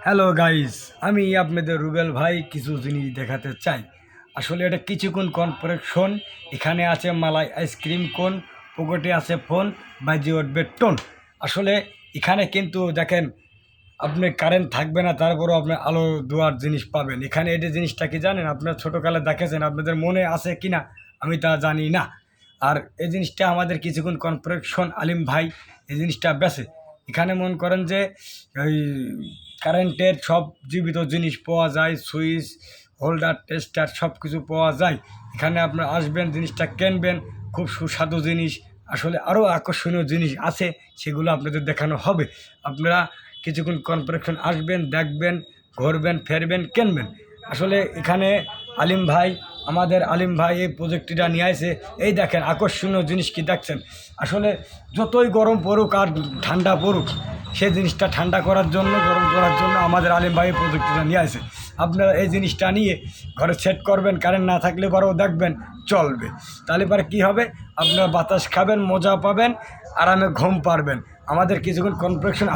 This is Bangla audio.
হ্যালো গাইস, আমি আপনাদের রুবেল ভাই কিছু জিনিস দেখাতে চাই। আসলে এটা কিছুক্ষণ কনপ্রেকশন। এখানে আছে মালাই আইসক্রিম কোন, পকেটে আছে ফোন, বাজি উঠবে টোন। আসলে এখানে কিন্তু দেখেন, আপনি কারেন্ট থাকবে না, তারপরেও আপনি আলো দেওয়ার জিনিস পাবেন এখানে। এটা জিনিসটা কি জানেন? আপনার ছোটোকালে দেখেছেন, আপনাদের মনে আছে কি না আমি তা জানি না। আর এই জিনিসটা আমাদের কিছুক্ষণ কনপ্রেকশন আলিম ভাই এই জিনিসটা বেছে। এখানে মন করেন যে ওই কারেন্টের সব জীবিত জিনিস পাওয়া যায়, সুইচ, হোল্ডার, টেস্টার সব কিছু পাওয়া যায়। এখানে আপনারা আসবেন, জিনিসটা কিনবেন। খুব সুস্বাদু জিনিস। আসলে আরও আকর্ষণীয় জিনিস আছে, সেগুলো আপনাদের দেখানো হবে। আপনারা কিছুক্ষণ কনপ্রেকশন আসবেন, দেখবেন, ঘুরবেন, ফেরবেন, কিনবেন। আসলে এখানে আলিম ভাই, আমাদের আলিম ভাই এই প্রজেক্টটা নিয়ে আসে। এই দেখেন আকর্ষণীয় জিনিস কি দেখছেন। আসলে যতই গরম পড়ুক আর ঠান্ডা পড়ুক, সে জিনিসটা ঠান্ডা করার জন্য, গরম করার জন্য আমাদের আলিম ভাই এই প্রযুক্তিটা নিয়ে আসে। আপনারা এই জিনিসটা নিয়ে ঘরে সেট করবেন, কারেন্ট না থাকলে পরেও দেখবেন চলবে। তাহলে পরে কী হবে, আপনারা বাতাস খাবেন, মজা পাবেন, আরামে ঘুম পারবেন। আমাদের কিছুক্ষণ কনপ্রেকশন